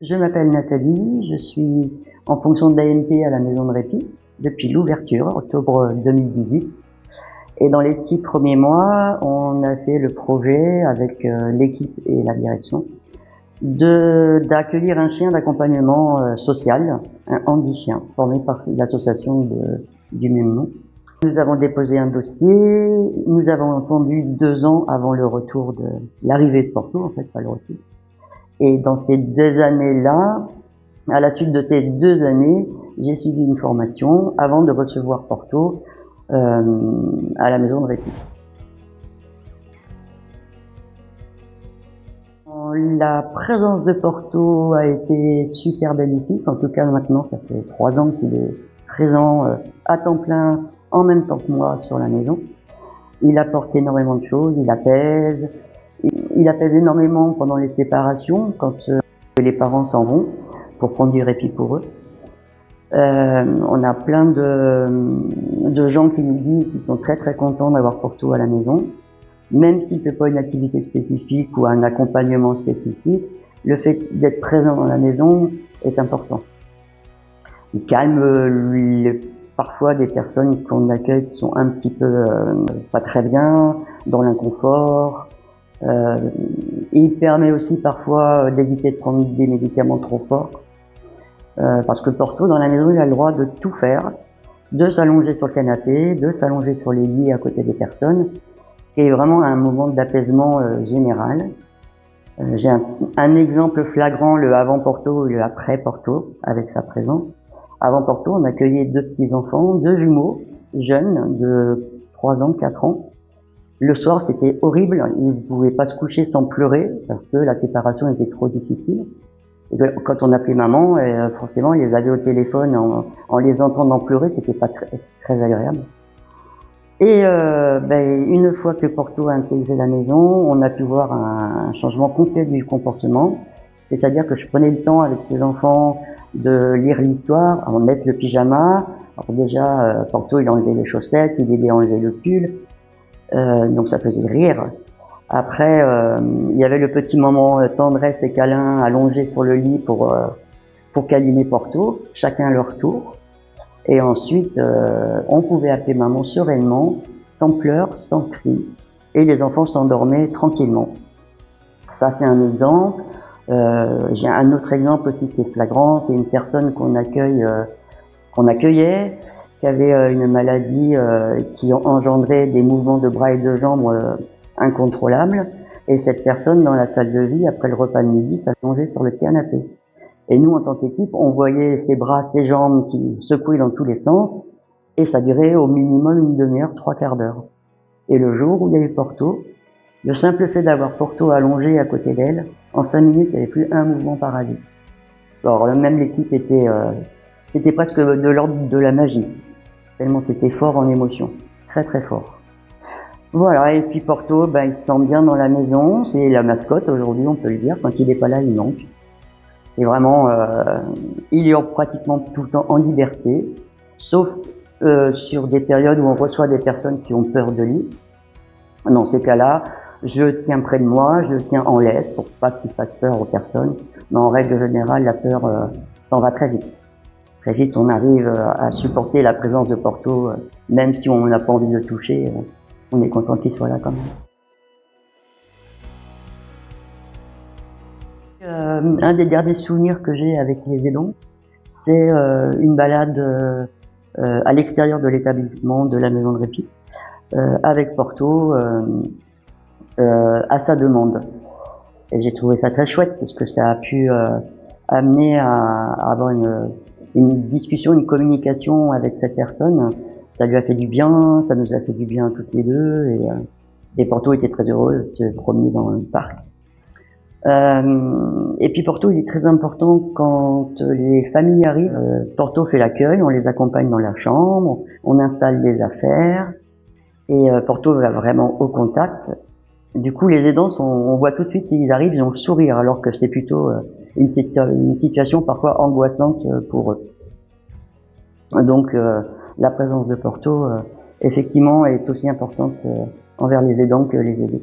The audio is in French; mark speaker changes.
Speaker 1: Je m'appelle Nathalie, je suis en fonction d'AMP à la maison de répit depuis l'ouverture, octobre 2018. Et dans les 6 premiers mois, on a fait le projet avec l'équipe et la direction d'accueillir un chien d'accompagnement social, un handi-chien, formé par l'association du même nom. Nous avons déposé un dossier, nous avons attendu 2 ans avant le retour de l'arrivée de Porto, en fait, pas le retour. Et dans ces 2 années-là, à la suite de ces 2 années, j'ai suivi une formation avant de recevoir Porto à la maison de répit. La présence de Porto a été super bénéfique. En tout cas, maintenant, ça fait 3 ans qu'il est présent à temps plein en même temps que moi sur la maison. Il apporte énormément de choses, il apaise énormément pendant les séparations quand les parents s'en vont pour prendre du répit pour eux. On a plein de gens qui nous disent qu'ils sont très contents d'avoir Porto à la maison. Même s'il ne fait pas une activité spécifique ou un accompagnement spécifique, le fait d'être présent dans la maison est important. Il calme parfois des personnes qu'on accueille qui sont un petit peu pas très bien, dans l'inconfort. Il permet aussi parfois d'éviter de prendre des médicaments trop forts. Parce que Porto, dans la maison, il a le droit de tout faire, de s'allonger sur le canapé, de s'allonger sur les lits à côté des personnes, ce qui est vraiment un moment d'apaisement général. J'ai un exemple flagrant, le avant Porto et le après Porto, avec sa présence. Avant Porto, on accueillait 2 petits-enfants, 2 jumeaux, jeunes, de 3 ans, 4 ans. Le soir, c'était horrible, ils ne pouvaient pas se coucher sans pleurer, parce que la séparation était trop difficile. Et quand on appelait maman, forcément, ils les avaient au téléphone, en les entendant pleurer, c'était pas très agréable. Et une fois que Porto a intégré la maison, on a pu voir un changement complet du comportement. C'est-à-dire que je prenais le temps avec ses enfants de lire l'histoire, en mettre le pyjama. Alors déjà, Porto, il enlevait les chaussettes, il aidait à enlever le pull, donc ça faisait rire. Après, il y avait le petit moment tendresse et câlin allongé sur le lit pour câliner Porto, chacun à leur tour. Et ensuite, on pouvait appeler maman sereinement, sans pleurs, sans cris, et les enfants s'endormaient tranquillement. Ça, c'est un exemple. J'ai un autre exemple aussi qui est flagrant, c'est une personne qu'on accueillait, qui avait une maladie qui engendrait des mouvements de bras et de jambes incontrôlables, et cette personne, dans la salle de vie, après le repas de midi, s'allongeait sur le canapé. Et nous, en tant qu'équipe, on voyait ses bras, ses jambes qui secouaient dans tous les sens, et ça durait au minimum une demi-heure, 3/4 d'heure. Et le jour où il y a eu Porto, le simple fait d'avoir Porto allongé à côté d'elle, en 5 minutes, il n'y avait plus un mouvement paralysé. Alors même l'équipe c'était presque de l'ordre de la magie, tellement c'était fort en émotion, très fort. Voilà, et puis Porto, il se sent bien dans la maison, c'est la mascotte aujourd'hui, on peut le dire, quand il n'est pas là, il manque. Et vraiment, il est pratiquement tout le temps en liberté, sauf sur des périodes où on reçoit des personnes qui ont peur de lui. Dans ces cas-là, je le tiens près de moi, je le tiens en laisse pour pas qu'il fasse peur aux personnes. Mais en règle générale, la peur s'en va très vite. Très vite, on arrive à supporter la présence de Porto, même si on n'a pas envie de le toucher, on est content qu'il soit là quand même. Un des derniers souvenirs que j'ai avec les aidants, c'est une balade à l'extérieur de l'établissement de la maison de répit, avec Porto à sa demande. Et j'ai trouvé ça très chouette parce que ça a pu amener à avoir une discussion, une communication avec cette personne. Ça lui a fait du bien, ça nous a fait du bien toutes les deux, et Porto était très heureux de se promener dans le parc. Et puis Porto, il est très important quand les familles arrivent. Porto fait l'accueil, on les accompagne dans leur chambre, on installe des affaires, et Porto va vraiment au contact. Du coup, les aidants on voit tout de suite, ils arrivent, ils ont le sourire, alors que c'est plutôt une situation parfois angoissante pour eux. Donc, la présence de Porto, effectivement, est aussi importante envers les aidants que les aidés.